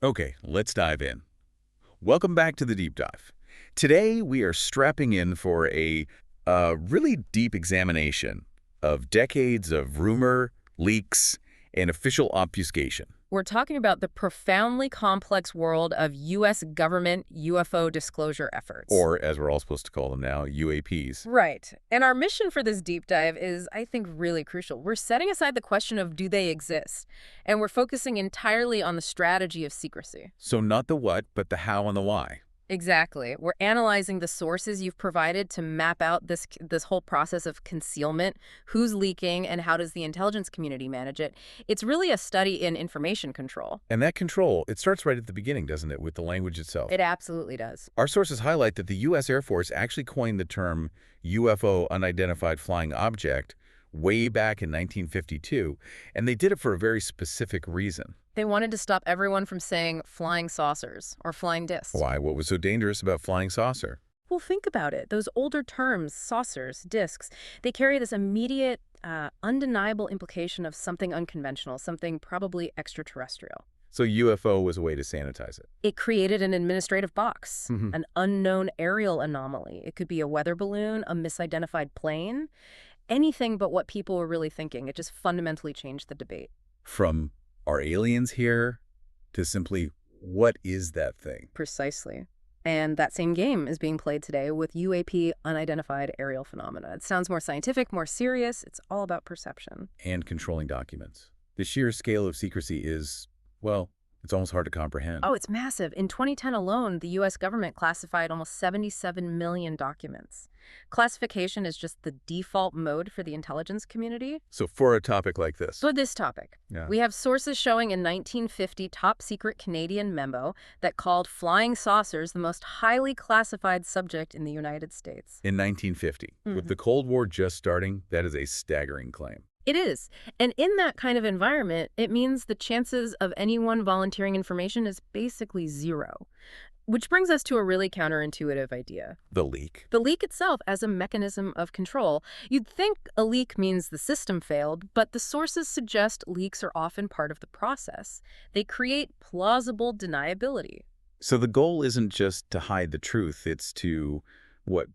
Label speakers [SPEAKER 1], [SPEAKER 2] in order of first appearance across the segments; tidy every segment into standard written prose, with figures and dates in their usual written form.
[SPEAKER 1] Okay, let's dive in. Welcome back to the Deep Dive. Today, we are strapping in for a really deep examination of decades of rumor, leaks, and official obfuscation.
[SPEAKER 2] We're talking about the profoundly complex world of U.S. government UFO disclosure efforts.
[SPEAKER 1] Or, as we're all supposed to call them now, UAPs.
[SPEAKER 2] Right. And our mission for this deep dive is, I think, really crucial. We're setting aside the question of do they exist, and we're focusing entirely on the strategy of secrecy.
[SPEAKER 1] So not the what, but the how and the why.
[SPEAKER 2] Exactly. We're analyzing the sources you've provided to map out this whole process of concealment, who's leaking, and how does the intelligence community manage it. It's really a study in information control.
[SPEAKER 1] And that control, it starts right at the beginning, doesn't it, with the language itself?
[SPEAKER 2] It absolutely does.
[SPEAKER 1] Our sources highlight that the U.S. Air Force actually coined the term UFO, unidentified flying object, way back in 1952, and they did it for a very specific reason.
[SPEAKER 2] They wanted to stop everyone from saying flying saucers or flying discs.
[SPEAKER 1] Why? What was so dangerous about flying saucer?
[SPEAKER 2] Well, think about it. Those older terms, saucers, discs, they carry this immediate, undeniable implication of something unconventional, something probably extraterrestrial.
[SPEAKER 1] So UFO was a way to sanitize it.
[SPEAKER 2] It created an administrative box, an unknown aerial anomaly. It could be a weather balloon, a misidentified plane, anything but what people were really thinking. It just fundamentally changed the debate.
[SPEAKER 1] From are aliens here to simply what is that thing?
[SPEAKER 2] Precisely. And that same game is being played today with UAP, unidentified aerial phenomena. It sounds more scientific, more serious. It's all about perception.
[SPEAKER 1] And controlling documents. The sheer scale of secrecy is, well, it's almost hard to comprehend.
[SPEAKER 2] Oh, it's massive. In 2010 alone, the U.S. government classified almost 77 million documents. Classification is just the default mode for the intelligence community.
[SPEAKER 1] So for a topic like this.
[SPEAKER 2] For this topic,
[SPEAKER 1] Yeah.
[SPEAKER 2] we have sources showing a 1950 top-secret Canadian memo that called flying saucers the most highly classified subject in the United States.
[SPEAKER 1] In 1950, with the Cold War just starting, that is a staggering claim.
[SPEAKER 2] It is. And in that kind of environment, it means the chances of anyone volunteering information is basically zero. Which brings us to a really counterintuitive idea.
[SPEAKER 1] The leak.
[SPEAKER 2] The leak itself as a mechanism of control. You'd think a leak means the system failed, but the sources suggest leaks are often part of the process. They create plausible deniability.
[SPEAKER 1] So the goal isn't just to hide the truth, it's to,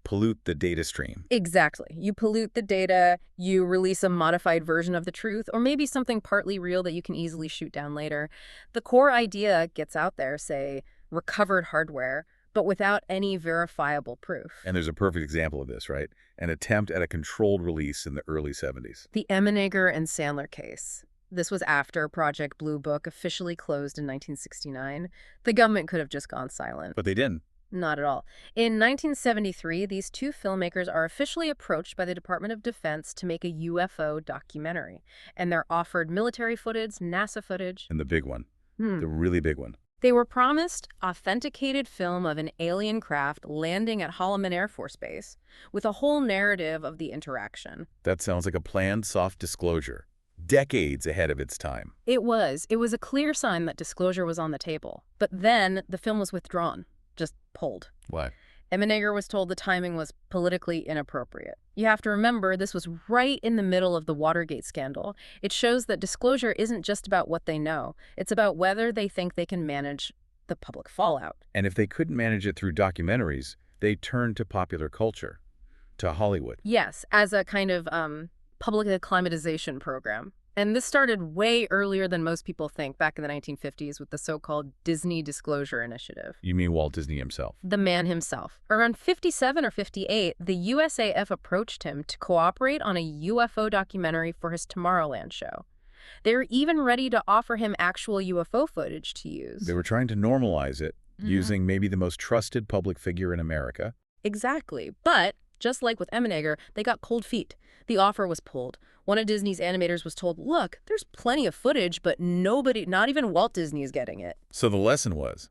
[SPEAKER 1] pollute the data stream.
[SPEAKER 2] Exactly. You pollute the data, you release a modified version of the truth, or maybe something partly real that you can easily shoot down later. The core idea gets out there, say, recovered hardware, but without any verifiable proof.
[SPEAKER 1] And there's a perfect example of this, right? An attempt at a controlled release in the early 70s.
[SPEAKER 2] The Emenegger and Sandler case. This was after Project Blue Book officially closed in 1969. The government could have just gone silent.
[SPEAKER 1] But they didn't.
[SPEAKER 2] Not at all. In 1973, these two filmmakers are officially approached by the Department of Defense to make a UFO documentary. And they're offered military footage, NASA footage.
[SPEAKER 1] And the big one, the really big one.
[SPEAKER 2] They were promised authenticated film of an alien craft landing at Holloman Air Force Base with a whole narrative of the interaction.
[SPEAKER 1] That sounds like a planned soft disclosure, decades ahead of its time.
[SPEAKER 2] It was. It was a clear sign that disclosure was on the table. But then the film was withdrawn, just pulled.
[SPEAKER 1] Why?
[SPEAKER 2] Emenegger was told the timing was politically inappropriate. You have to remember, this was right in the middle of the Watergate scandal. It shows that disclosure isn't just about what they know. It's about whether they think they can manage the public fallout.
[SPEAKER 1] And if they couldn't manage it through documentaries, they turned to popular culture, to Hollywood.
[SPEAKER 2] Yes, as a kind of public acclimatization program. And this started way earlier than most people think, back in the 1950s with the so-called Disney Disclosure Initiative.
[SPEAKER 1] You mean Walt Disney himself?
[SPEAKER 2] The man himself. Around 57 or 58, the USAF approached him to cooperate on a UFO documentary for his Tomorrowland show. They were even ready to offer him actual UFO footage to use.
[SPEAKER 1] They were trying to normalize it, using maybe the most trusted public figure in America.
[SPEAKER 2] Exactly. But just like with Emenegger, they got cold feet. The offer was pulled. One of Disney's animators was told, look, there's plenty of footage, but nobody, not even Walt Disney, is getting it.
[SPEAKER 1] So the lesson was,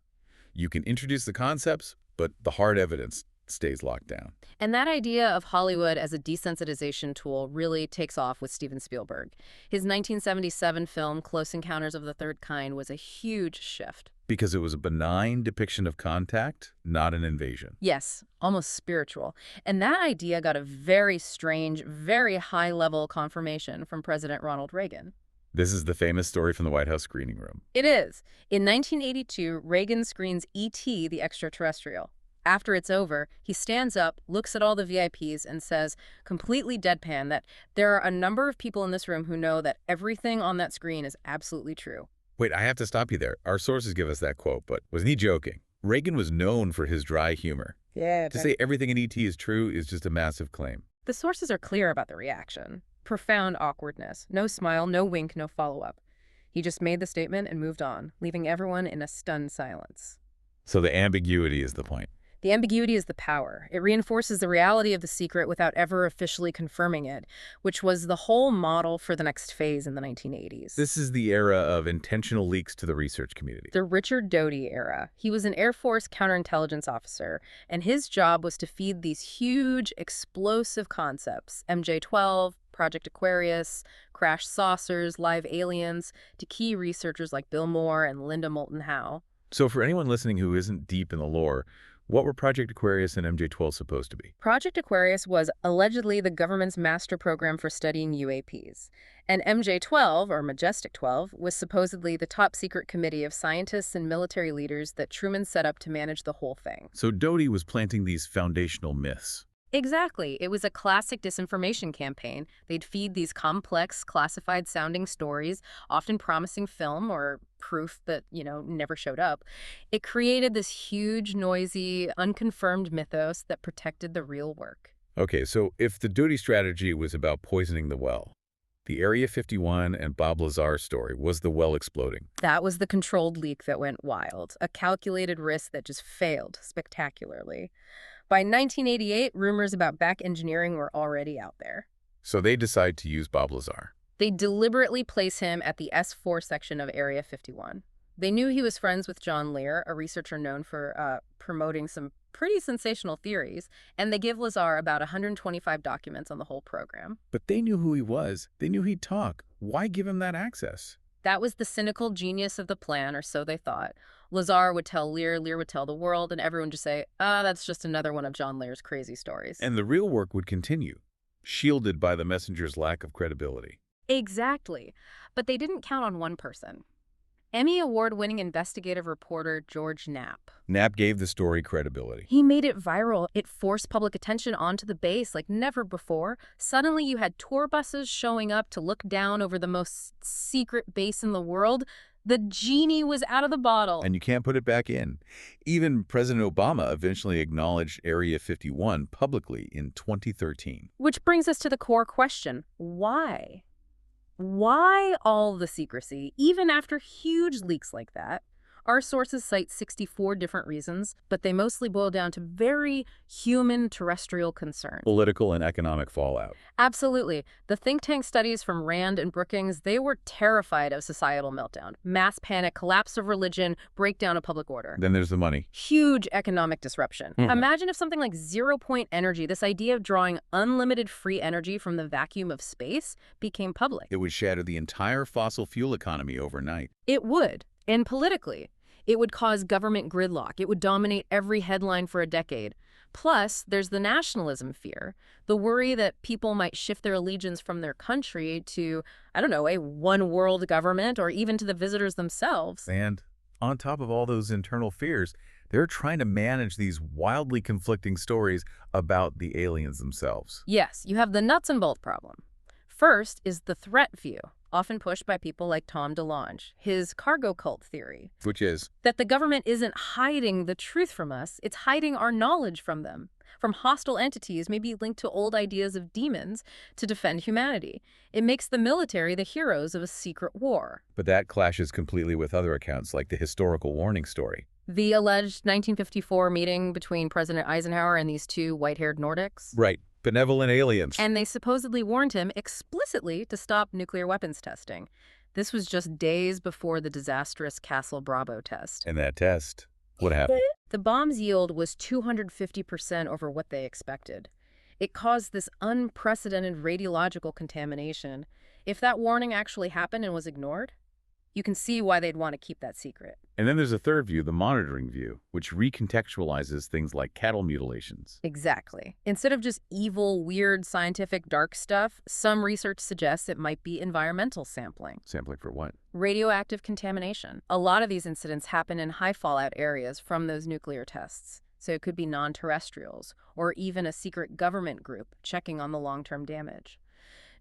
[SPEAKER 1] you can introduce the concepts, but the hard evidence stays locked down.
[SPEAKER 2] And that idea of Hollywood as a desensitization tool really takes off with Steven Spielberg. His 1977 film, Close Encounters of the Third Kind, was a huge shift.
[SPEAKER 1] Because it was a benign depiction of contact, not an invasion.
[SPEAKER 2] Yes, almost spiritual. And that idea got a very strange, very high-level confirmation from President Ronald Reagan.
[SPEAKER 1] This is the famous story from the White House screening room.
[SPEAKER 2] It is. In 1982, Reagan screens E.T. the extraterrestrial. After it's over, he stands up, looks at all the VIPs, and says, completely deadpan, that there are a number of people in this room who know that everything on that screen is absolutely true.
[SPEAKER 1] Wait, I have to stop you there. Our sources give us that quote, but wasn't he joking? Reagan was known for his dry humor.
[SPEAKER 2] Yeah.
[SPEAKER 1] To say everything in E.T. is true is just a massive claim.
[SPEAKER 2] The sources are clear about the reaction. Profound awkwardness. No smile, no wink, no follow-up. He just made the statement and moved on, leaving everyone in a stunned silence.
[SPEAKER 1] So the ambiguity is the point.
[SPEAKER 2] The ambiguity is the power. It reinforces the reality of the secret without ever officially confirming it, which was the whole model for the next phase in the 1980s.
[SPEAKER 1] This is the era of intentional leaks to the research community.
[SPEAKER 2] The Richard Doty era. He was an Air Force counterintelligence officer, and his job was to feed these huge, explosive concepts, MJ-12, Project Aquarius, crash saucers, live aliens, to key researchers like Bill Moore and Linda Moulton Howe.
[SPEAKER 1] So for anyone listening who isn't deep in the lore, what were Project Aquarius and MJ-12 supposed to be?
[SPEAKER 2] Project Aquarius was allegedly the government's master program for studying UAPs. And MJ-12, or Majestic 12, was supposedly the top-secret committee of scientists and military leaders that Truman set up to manage the whole thing.
[SPEAKER 1] So Doty was planting these foundational myths.
[SPEAKER 2] Exactly. It was a classic disinformation campaign. They'd feed these complex, classified-sounding stories, often promising film or proof that, never showed up. It created this huge, noisy, unconfirmed mythos that protected the real work.
[SPEAKER 1] Okay, so if the Doty strategy was about poisoning the well, the Area 51 and Bob Lazar story was the well exploding.
[SPEAKER 2] That was the controlled leak that went wild, a calculated risk that just failed spectacularly. By 1988, rumors about back engineering were already out there.
[SPEAKER 1] So they decide to use Bob Lazar.
[SPEAKER 2] They deliberately place him at the S4 section of Area 51. They knew he was friends with John Lear, a researcher known for promoting some pretty sensational theories, and they give Lazar about 125 documents on the whole program.
[SPEAKER 1] But they knew who he was. They knew he'd talk. Why give him that access?
[SPEAKER 2] That was the cynical genius of the plan, or so they thought. Lazar would tell Lear, Lear would tell the world, and everyone would just say, that's just another one of John Lear's crazy stories.
[SPEAKER 1] And the real work would continue, shielded by the messenger's lack of credibility.
[SPEAKER 2] Exactly. But they didn't count on one person. Emmy Award-winning investigative reporter George Knapp.
[SPEAKER 1] Knapp gave the story credibility.
[SPEAKER 2] He made it viral. It forced public attention onto the base like never before. Suddenly you had tour buses showing up to look down over the most secret base in the world. The genie was out of the bottle.
[SPEAKER 1] And you can't put it back in. Even President Obama eventually acknowledged Area 51 publicly in 2013.
[SPEAKER 2] Which brings us to the core question. Why? Why all the secrecy, even after huge leaks like that? Our sources cite 64 different reasons, but they mostly boil down to very human terrestrial concerns.
[SPEAKER 1] Political and economic fallout.
[SPEAKER 2] Absolutely. The think tank studies from Rand and Brookings, they were terrified of societal meltdown, mass panic, collapse of religion, breakdown of public order.
[SPEAKER 1] Then there's the money.
[SPEAKER 2] Huge economic disruption. Imagine if something like zero-point energy, this idea of drawing unlimited free energy from the vacuum of space, became public.
[SPEAKER 1] It would shatter the entire fossil fuel economy overnight.
[SPEAKER 2] It would. And politically, it would cause government gridlock. It would dominate every headline for a decade. Plus, there's the nationalism fear, the worry that people might shift their allegiance from their country to, a one-world government or even to the visitors themselves.
[SPEAKER 1] And on top of all those internal fears, they're trying to manage these wildly conflicting stories about the aliens themselves.
[SPEAKER 2] Yes, you have the nuts and bolts problem. First is the threat view, often pushed by people like Tom DeLonge, his cargo cult theory.
[SPEAKER 1] Which is?
[SPEAKER 2] That the government isn't hiding the truth from us, it's hiding our knowledge from them. From hostile entities maybe linked to old ideas of demons to defend humanity. It makes the military the heroes of a secret war.
[SPEAKER 1] But that clashes completely with other accounts like the historical warning story.
[SPEAKER 2] The alleged 1954 meeting between President Eisenhower and these two white-haired Nordics.
[SPEAKER 1] Right. Benevolent aliens.
[SPEAKER 2] And they supposedly warned him explicitly to stop nuclear weapons testing. This was just days before the disastrous Castle Bravo test.
[SPEAKER 1] And that test, what happened?
[SPEAKER 2] The bomb's yield was 250% over what they expected. It caused this unprecedented radiological contamination. If that warning actually happened and was ignored, You can see why they'd want to keep that secret.
[SPEAKER 1] And then there's a third view, the monitoring view, which recontextualizes things like cattle mutilations.
[SPEAKER 2] Exactly. Instead of just evil, weird, scientific, dark stuff, some research suggests it might be environmental sampling.
[SPEAKER 1] Sampling for what?
[SPEAKER 2] Radioactive contamination. A lot of these incidents happen in high fallout areas from those nuclear tests. So it could be non-terrestrials, or even a secret government group checking on the long-term damage.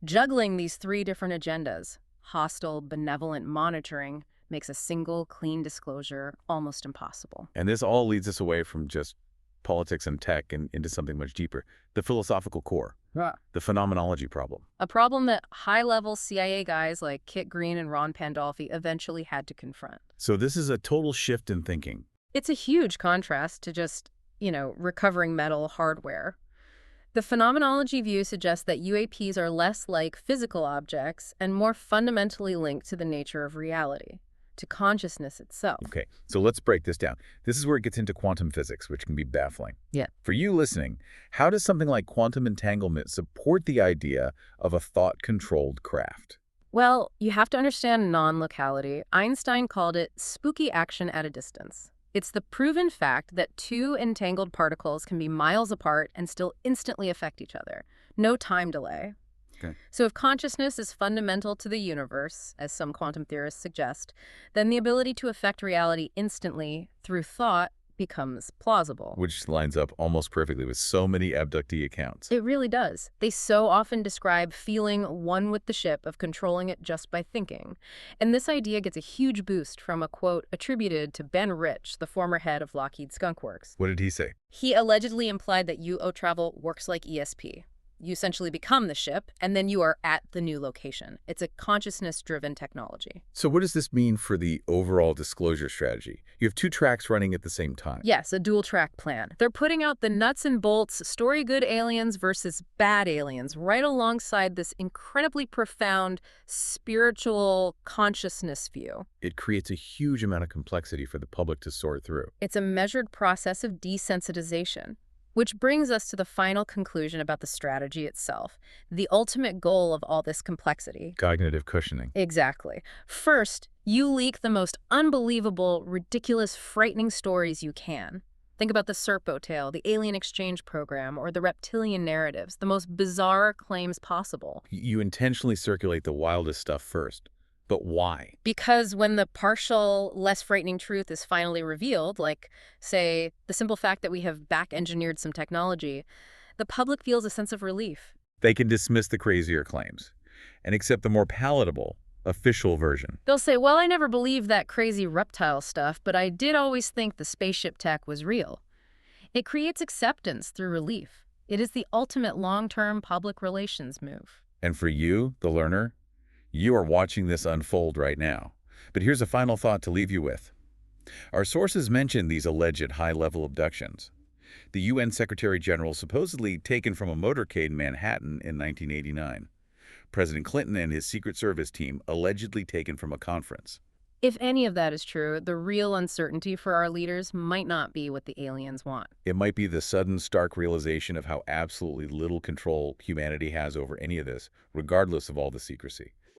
[SPEAKER 2] Juggling these three different agendas, hostile, benevolent monitoring, makes a single, clean disclosure almost impossible.
[SPEAKER 1] And this all leads us away from just politics and tech and into something much deeper, the philosophical core, the phenomenology problem.
[SPEAKER 2] A problem that high-level CIA guys like Kit Green and Ron Pandolfi eventually had to confront.
[SPEAKER 1] So this is a total shift in thinking.
[SPEAKER 2] It's a huge contrast to just, recovering metal hardware. The phenomenology view suggests that UAPs are less like physical objects and more fundamentally linked to the nature of reality, to consciousness itself.
[SPEAKER 1] Okay, so let's break this down. This is where it gets into quantum physics, which can be baffling.
[SPEAKER 2] Yeah.
[SPEAKER 1] For you listening, how does something like quantum entanglement support the idea of a thought-controlled craft?
[SPEAKER 2] Well, you have to understand non-locality. Einstein called it spooky action at a distance. It's the proven fact that two entangled particles can be miles apart and still instantly affect each other. No time delay.
[SPEAKER 1] Okay.
[SPEAKER 2] So if consciousness is fundamental to the universe, as some quantum theorists suggest, then the ability to affect reality instantly through thought becomes plausible.
[SPEAKER 1] Which lines up almost perfectly with so many abductee accounts.
[SPEAKER 2] It really does. They so often describe feeling one with the ship, of controlling it just by thinking. And this idea gets a huge boost from a quote attributed to Ben Rich, the former head of Lockheed Skunk Works.
[SPEAKER 1] What did he say?
[SPEAKER 2] He allegedly implied that UO travel works like ESP. You essentially become the ship, and then you are at the new location. It's a consciousness-driven technology.
[SPEAKER 1] So what does this mean for the overall disclosure strategy? You have two tracks running at the same time.
[SPEAKER 2] Yes, a dual-track plan. They're putting out the nuts and bolts, story-good aliens versus bad aliens, right alongside this incredibly profound spiritual consciousness view.
[SPEAKER 1] It creates a huge amount of complexity for the public to sort through.
[SPEAKER 2] It's a measured process of desensitization. Which brings us to the final conclusion about the strategy itself, the ultimate goal of all this complexity.
[SPEAKER 1] Cognitive cushioning.
[SPEAKER 2] Exactly. First, you leak the most unbelievable, ridiculous, frightening stories you can. Think about the Serpo tale, the alien exchange program, or the reptilian narratives, the most bizarre claims possible.
[SPEAKER 1] You intentionally circulate the wildest stuff first. But why?
[SPEAKER 2] Because when the partial, less frightening truth is finally revealed, like, say, the simple fact that we have back-engineered some technology, the public feels a sense of relief.
[SPEAKER 1] They can dismiss the crazier claims and accept the more palatable, official version.
[SPEAKER 2] They'll say, well, I never believed that crazy reptile stuff, but I did always think the spaceship tech was real. It creates acceptance through relief. It is the ultimate long-term public relations move.
[SPEAKER 1] And for you, the learner, you are watching this unfold right now. But here's a final thought to leave you with. Our sources mention these alleged high-level abductions. The UN Secretary General supposedly taken from a motorcade in Manhattan in 1989. President Clinton and his Secret Service team allegedly taken from a conference.
[SPEAKER 2] If any of that is true, the real uncertainty for our leaders might not be what the aliens want.
[SPEAKER 1] It might be the sudden, stark realization of how absolutely little control humanity has over any of this, regardless of all the secrecy.